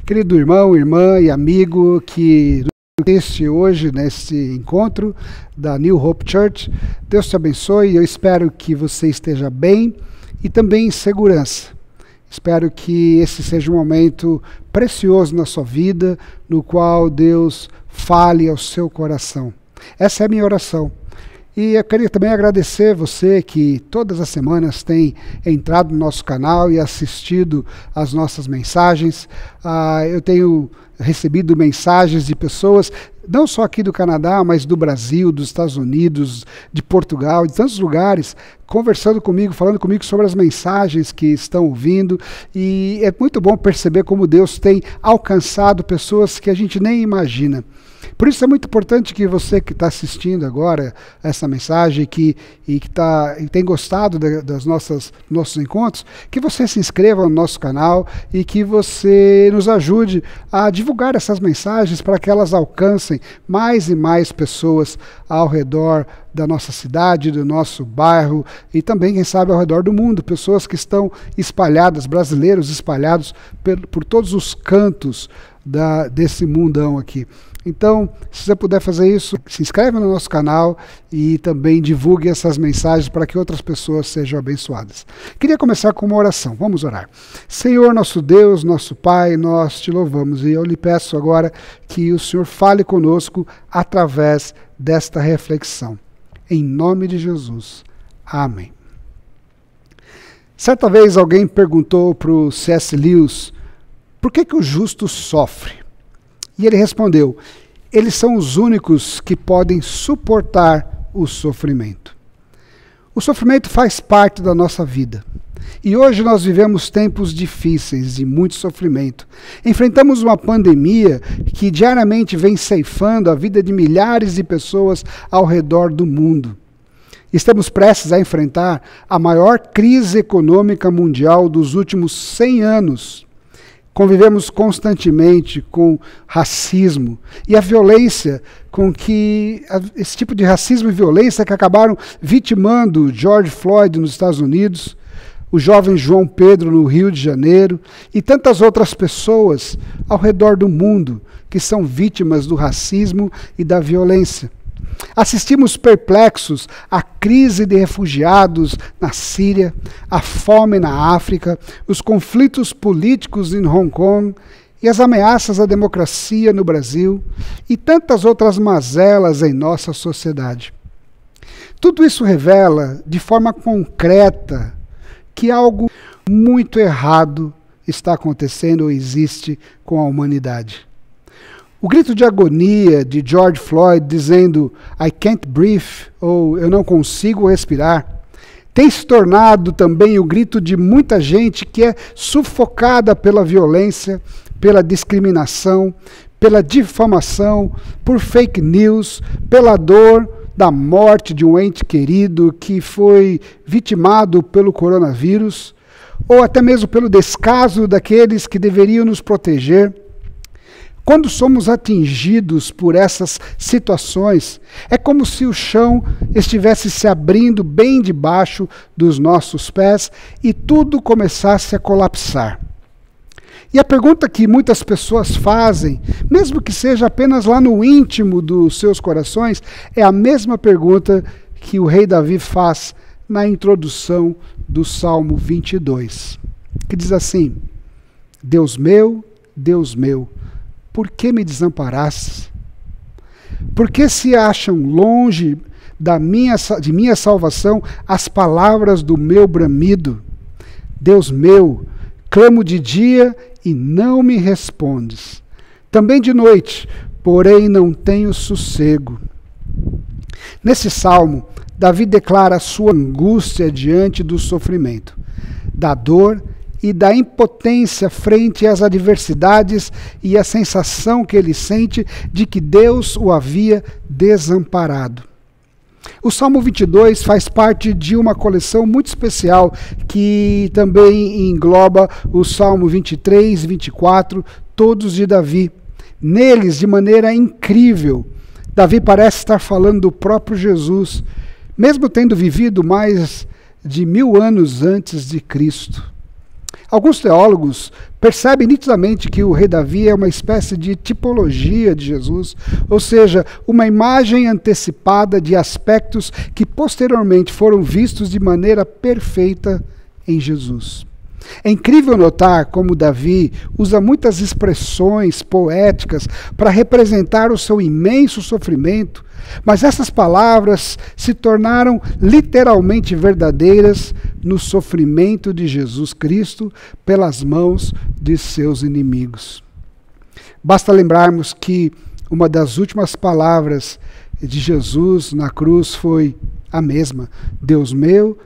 Querido irmão, irmã e amigo que assiste hoje nesse encontro da New Hope Church, Deus te abençoe. Eu espero que você esteja bem e também em segurança. Espero que esse seja um momento precioso na sua vida, no qual Deus fale ao seu coração. Essa é a minha oração. E eu queria também agradecer você que todas as semanas tem entrado no nosso canal e assistido às nossas mensagens. Eu tenho recebido mensagens de pessoas, não só aqui do Canadá, mas do Brasil, dos Estados Unidos, de Portugal, de tantos lugares, conversando comigo, falando comigo sobre as mensagens que estão ouvindo. E é muito bom perceber como Deus tem alcançado pessoas que a gente nem imagina. Por isso é muito importante que você que está assistindo agora essa mensagem e tem gostado dos nossos encontros, que você se inscreva no nosso canal e que você nos ajude a divulgar essas mensagens para que elas alcancem mais e mais pessoas ao redor da nossa cidade, do nosso bairro e também, quem sabe, ao redor do mundo. Pessoas que estão espalhadas, brasileiros espalhados por todos os cantos desse mundão aqui. Então, se você puder fazer isso, se inscreve no nosso canal e também divulgue essas mensagens para que outras pessoas sejam abençoadas. Queria começar com uma oração. Vamos orar. Senhor, nosso Deus, nosso Pai, nós te louvamos e eu lhe peço agora que o Senhor fale conosco através desta reflexão. Em nome de Jesus. Amém. Certa vez alguém perguntou para o C.S. Lewis por que o justo sofre? E ele respondeu: eles são os únicos que podem suportar o sofrimento. O sofrimento faz parte da nossa vida. E hoje nós vivemos tempos difíceis de muito sofrimento. Enfrentamos uma pandemia que diariamente vem ceifando a vida de milhares de pessoas ao redor do mundo. Estamos prestes a enfrentar a maior crise econômica mundial dos últimos 100 anos. Convivemos constantemente com racismo e a violência com que esse tipo de racismo e violência que acabaram vitimando George Floyd nos Estados Unidos, o jovem João Pedro no Rio de Janeiro e tantas outras pessoas ao redor do mundo que são vítimas do racismo e da violência. Assistimos perplexos à crise de refugiados na Síria, a fome na África, os conflitos políticos em Hong Kong e as ameaças à democracia no Brasil e tantas outras mazelas em nossa sociedade. Tudo isso revela de forma concreta que algo muito errado está acontecendo ou existe com a humanidade. O grito de agonia de George Floyd dizendo "I can't breathe" ou "eu não consigo respirar", tem se tornado também o grito de muita gente que é sufocada pela violência, pela discriminação, pela difamação, por fake news, pela dor da morte de um ente querido que foi vitimado pelo coronavírus, ou até mesmo pelo descaso daqueles que deveriam nos proteger. Quando somos atingidos por essas situações, é como se o chão estivesse se abrindo bem debaixo dos nossos pés e tudo começasse a colapsar. E a pergunta que muitas pessoas fazem, mesmo que seja apenas lá no íntimo dos seus corações, é a mesma pergunta que o rei Davi faz na introdução do Salmo 22, que diz assim: Deus meu, por que me desamparastes? Por que se acham longe de minha salvação as palavras do meu bramido? Deus meu, clamo de dia e não me respondes. Também de noite, porém não tenho sossego. Nesse salmo, Davi declara a sua angústia diante do sofrimento, da dor e da impotência frente às adversidades e a sensação que ele sente de que Deus o havia desamparado. O Salmo 22 faz parte de uma coleção muito especial que também engloba o Salmo 23 e 24, todos de Davi. Neles, de maneira incrível, Davi parece estar falando do próprio Jesus, mesmo tendo vivido mais de 1000 anos antes de Cristo. Alguns teólogos percebem nitidamente que o rei Davi é uma espécie de tipologia de Jesus, ou seja, uma imagem antecipada de aspectos que posteriormente foram vistos de maneira perfeita em Jesus. É incrível notar como Davi usa muitas expressões poéticas para representar o seu imenso sofrimento, mas essas palavras se tornaram literalmente verdadeiras no sofrimento de Jesus Cristo pelas mãos de seus inimigos. Basta lembrarmos que uma das últimas palavras de Jesus na cruz foi a mesma: Deus meu,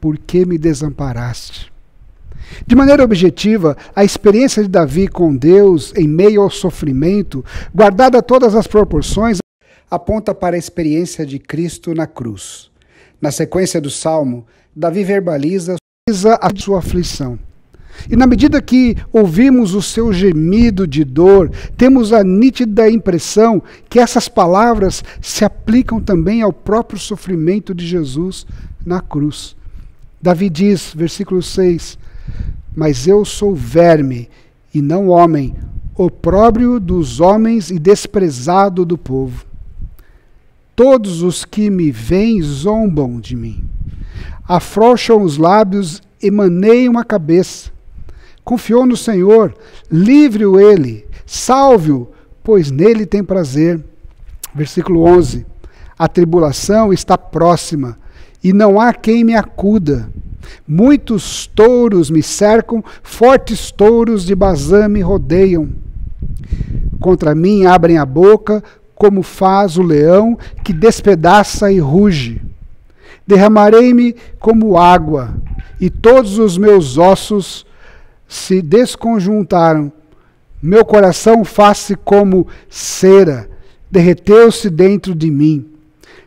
por que me desamparaste? De maneira objetiva, a experiência de Davi com Deus em meio ao sofrimento, guardada todas as proporções, aponta para a experiência de Cristo na cruz. Na sequência do Salmo, Davi verbaliza a sua aflição. E na medida que ouvimos o seu gemido de dor, temos a nítida impressão que essas palavras se aplicam também ao próprio sofrimento de Jesus na cruz. Davi diz, versículo 6, mas eu sou verme e não homem, opróbrio dos homens e desprezado do povo. Todos os que me veem zombam de mim. Afrouxam os lábios e maneiam a cabeça. Confiou no Senhor, livre-o ele, salve-o, pois nele tem prazer. Versículo 11. A tribulação está próxima, e não há quem me acuda. Muitos touros me cercam, fortes touros de Bazã me rodeiam. Contra mim abrem a boca, como faz o leão que despedaça e ruge. Derramarei-me como água, e todos os meus ossos se desconjuntaram. Meu coração faz-se como cera, derreteu-se dentro de mim.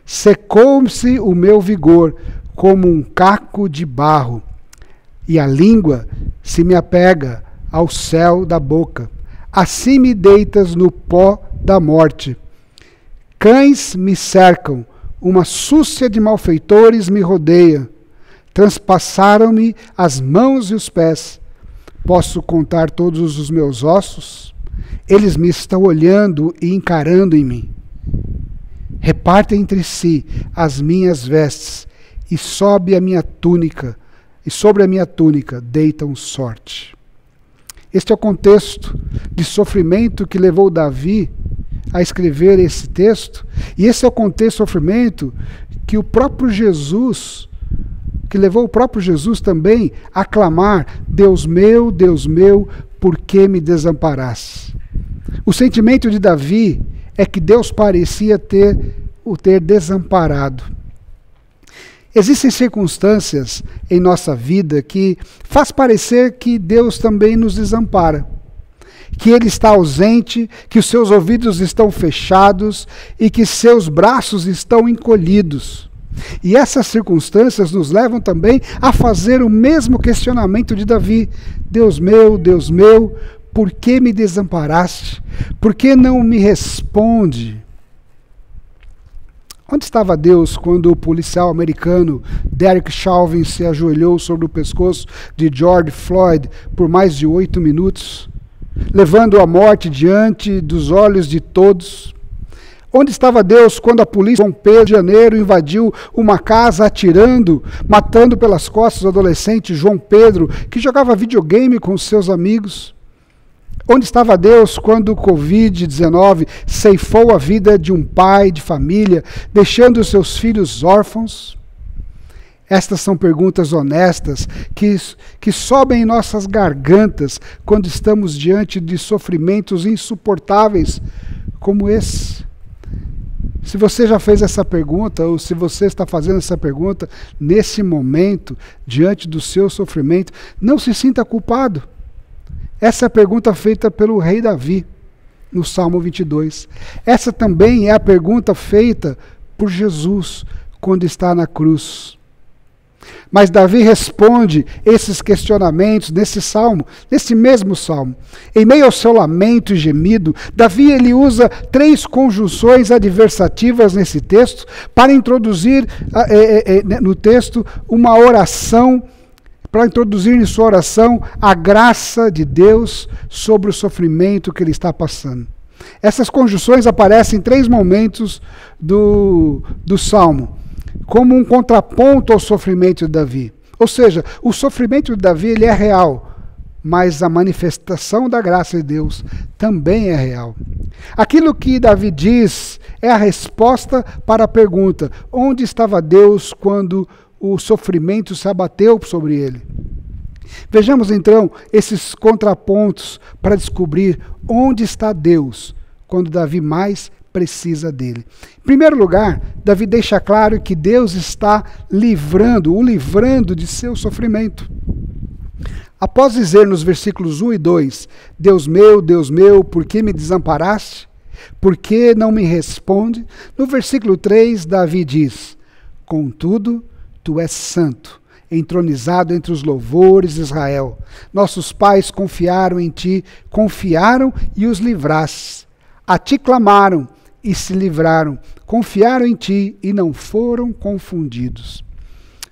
Secou-se o meu vigor como um caco de barro, e a língua se me apega ao céu da boca. Assim me deitas no pó da morte. Cães me cercam, uma súcia de malfeitores me rodeia. Transpassaram-me as mãos e os pés. Posso contar todos os meus ossos? Eles me estão olhando e encarando em mim. Repartem entre si as minhas vestes, e sobre a minha túnica deitam sorte. Este é o contexto de sofrimento que levou Davi a escrever esse texto, e esse é o contexto de sofrimento que levou o próprio Jesus também a clamar: Deus meu, por que me desamparaste? O sentimento de Davi é que Deus parecia o ter desamparado. Existem circunstâncias em nossa vida que faz parecer que Deus também nos desampara, que Ele está ausente, que os seus ouvidos estão fechados e que seus braços estão encolhidos. E essas circunstâncias nos levam também a fazer o mesmo questionamento de Davi: Deus meu, por que me desamparaste? Por que não me responde? Onde estava Deus quando o policial americano Derek Chauvin se ajoelhou sobre o pescoço de George Floyd por mais de 8 minutos, levando a morte diante dos olhos de todos? Onde estava Deus quando a polícia em São Pedro de Janeiro invadiu uma casa atirando, matando pelas costas o adolescente João Pedro, que jogava videogame com seus amigos? Onde estava Deus quando o Covid-19 ceifou a vida de um pai de família, deixando os seus filhos órfãos? Estas são perguntas honestas que sobem em nossas gargantas quando estamos diante de sofrimentos insuportáveis como esse. Se você já fez essa pergunta, ou se você está fazendo essa pergunta nesse momento, diante do seu sofrimento, não se sinta culpado. Essa é a pergunta feita pelo rei Davi, no Salmo 22. Essa também é a pergunta feita por Jesus, quando está na cruz. Mas Davi responde esses questionamentos nesse salmo, nesse mesmo salmo. Em meio ao seu lamento e gemido, Davi ele usa 3 conjunções adversativas nesse texto para introduzir no texto uma oração para introduzir em sua oração a graça de Deus sobre o sofrimento que ele está passando. Essas conjunções aparecem em 3 momentos do Salmo, como um contraponto ao sofrimento de Davi. Ou seja, o sofrimento de Davi ele é real, mas a manifestação da graça de Deus também é real. Aquilo que Davi diz é a resposta para a pergunta: onde estava Deus quando o sofrimento se abateu sobre ele? Vejamos então esses contrapontos para descobrir onde está Deus quando Davi mais precisa dele. Em primeiro lugar, Davi deixa claro que Deus está o livrando de seu sofrimento. Após dizer nos versículos 1 e 2, Deus meu, por que me desamparaste? Por que não me responde? No versículo 3, Davi diz: contudo, tu és santo, entronizado entre os louvores de Israel. Nossos pais confiaram em ti, confiaram e os livraste. A ti clamaram e se livraram, confiaram em ti e não foram confundidos.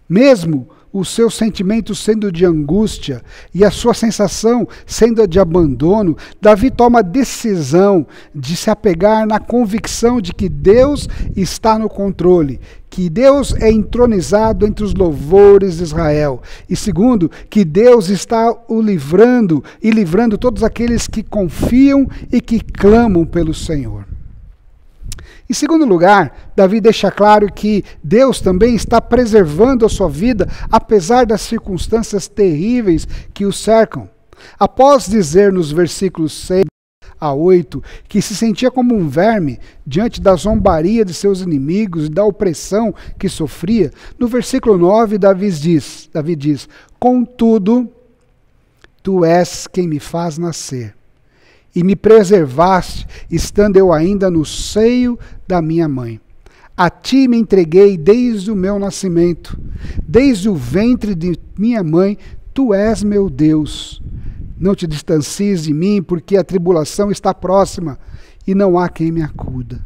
Mesmo os seus sentimentos sendo de angústia e a sua sensação sendo de abandono, Davi toma a decisão de se apegar na convicção de que Deus está no controle, que Deus é entronizado entre os louvores de Israel. E segundo, que Deus está o livrando e livrando todos aqueles que confiam e que clamam pelo Senhor. Em segundo lugar, Davi deixa claro que Deus também está preservando a sua vida, apesar das circunstâncias terríveis que o cercam. Após dizer nos versículos 6 a 8 que se sentia como um verme diante da zombaria de seus inimigos e da opressão que sofria, no versículo 9 Davi diz: contudo, tu és quem me faz nascer, e me preservaste, estando eu ainda no seio da minha mãe. A ti me entreguei desde o meu nascimento, desde o ventre de minha mãe, tu és meu Deus. Não te distancies de mim, porque a tribulação está próxima, e não há quem me acuda.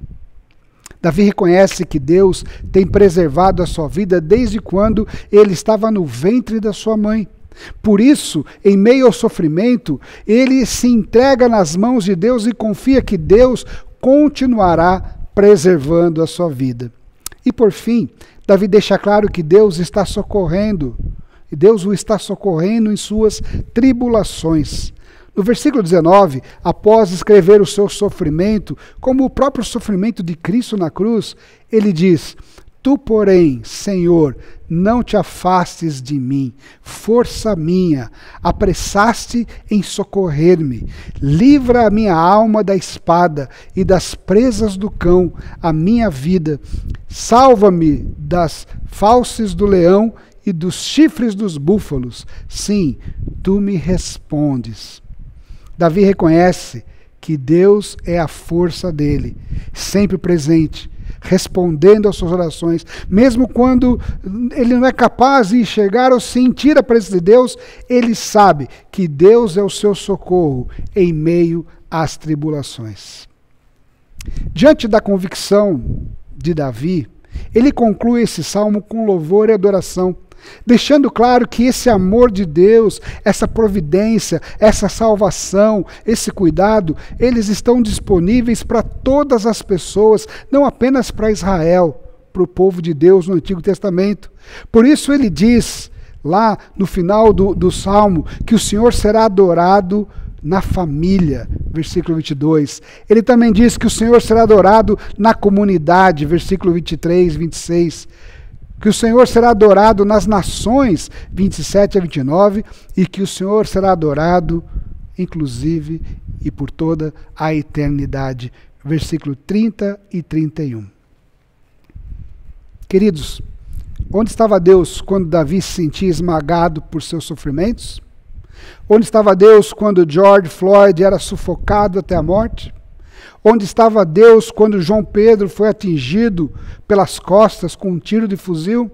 Davi reconhece que Deus tem preservado a sua vida desde quando ele estava no ventre da sua mãe. Por isso, em meio ao sofrimento, ele se entrega nas mãos de Deus e confia que Deus continuará preservando a sua vida. E por fim, Davi deixa claro que Deus está socorrendo, e Deus o está socorrendo em suas tribulações. No versículo 19, após escrever o seu sofrimento, como o próprio sofrimento de Cristo na cruz, ele diz: tu, porém, Senhor, não te afastes de mim, força minha, apressaste em socorrer-me. Livra a minha alma da espada e das presas do cão, a minha vida. Salva-me das fauces do leão e dos chifres dos búfalos. Sim, tu me respondes. Davi reconhece que Deus é a força dele, sempre presente, respondendo às suas orações, mesmo quando ele não é capaz de enxergar ou sentir a presença de Deus, ele sabe que Deus é o seu socorro em meio às tribulações. Diante da convicção de Davi, ele conclui esse salmo com louvor e adoração, deixando claro que esse amor de Deus, essa providência, essa salvação, esse cuidado, eles estão disponíveis para todas as pessoas, não apenas para Israel, para o povo de Deus no Antigo Testamento. Por isso ele diz, lá no final do Salmo, que o Senhor será adorado na família, versículo 22. Ele também diz que o Senhor será adorado na comunidade, versículo 23, 26. Que o Senhor será adorado nas nações, 27 a 29, e que o Senhor será adorado, inclusive, e por toda a eternidade, versículo 30 e 31. Queridos, onde estava Deus quando Davi se sentia esmagado por seus sofrimentos? Onde estava Deus quando George Floyd era sufocado até a morte? Onde estava Deus quando João Pedro foi atingido pelas costas com um tiro de fuzil?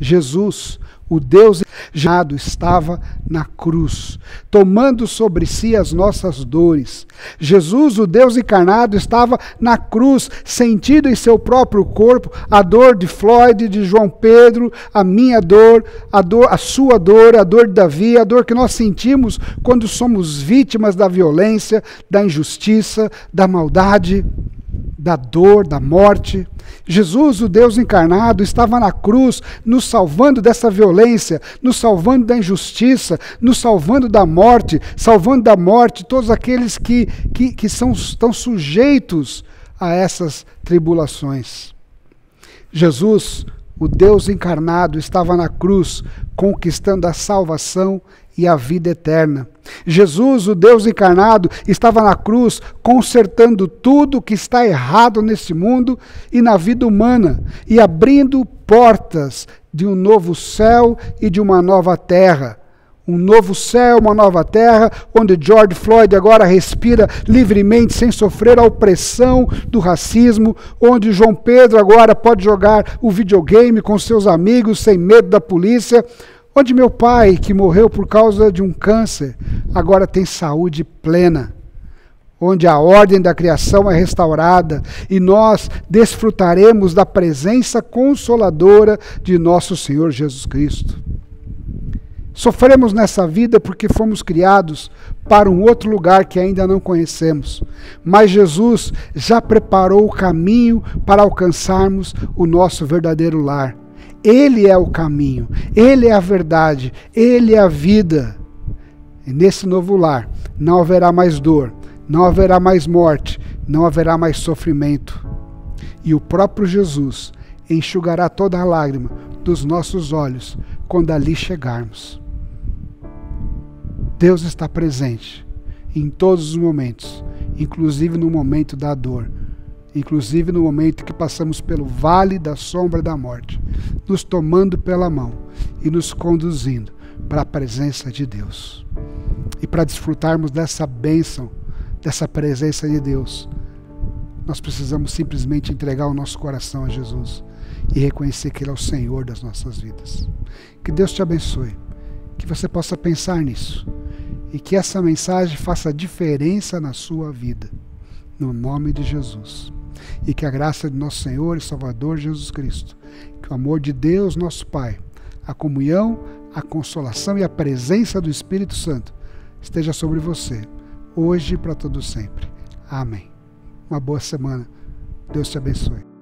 Jesus, o Deus encarnado, estava na cruz, tomando sobre si as nossas dores. Jesus, o Deus encarnado, estava na cruz, sentindo em seu próprio corpo a dor de Floyd, de João Pedro, a minha dor, a sua dor, a dor de Davi, a dor que nós sentimos quando somos vítimas da violência, da injustiça, da maldade, da dor, da morte. Jesus, o Deus encarnado, estava na cruz, nos salvando dessa violência, nos salvando da injustiça, nos salvando da morte, salvando da morte todos aqueles que estão sujeitos a essas tribulações. Jesus, o Deus encarnado, estava na cruz, conquistando a salvação e a vida eterna. Jesus, o Deus encarnado, estava na cruz consertando tudo que está errado nesse mundo e na vida humana e abrindo portas de um novo céu e de uma nova terra. Um novo céu, uma nova terra, onde George Floyd agora respira livremente, sem sofrer a opressão do racismo, onde João Pedro agora pode jogar o videogame com seus amigos, sem medo da polícia, onde meu pai, que morreu por causa de um câncer, agora tem saúde plena, onde a ordem da criação é restaurada e nós desfrutaremos da presença consoladora de nosso Senhor Jesus Cristo. Sofremos nessa vida porque fomos criados para um outro lugar que ainda não conhecemos, mas Jesus já preparou o caminho para alcançarmos o nosso verdadeiro lar. Ele é o caminho, Ele é a verdade, Ele é a vida. E nesse novo lar não haverá mais dor, não haverá mais morte, não haverá mais sofrimento. E o próprio Jesus enxugará toda a lágrima dos nossos olhos quando ali chegarmos. Deus está presente em todos os momentos, inclusive no momento da dor, inclusive no momento que passamos pelo vale da sombra da morte, nos tomando pela mão e nos conduzindo para a presença de Deus. E para desfrutarmos dessa bênção, dessa presença de Deus, nós precisamos simplesmente entregar o nosso coração a Jesus e reconhecer que Ele é o Senhor das nossas vidas. Que Deus te abençoe, que você possa pensar nisso e que essa mensagem faça diferença na sua vida, no nome de Jesus. E que a graça de nosso Senhor e Salvador Jesus Cristo, que o amor de Deus, nosso Pai, a comunhão, a consolação e a presença do Espírito Santo esteja sobre você, hoje e para todo sempre. Amém. Uma boa semana. Deus te abençoe.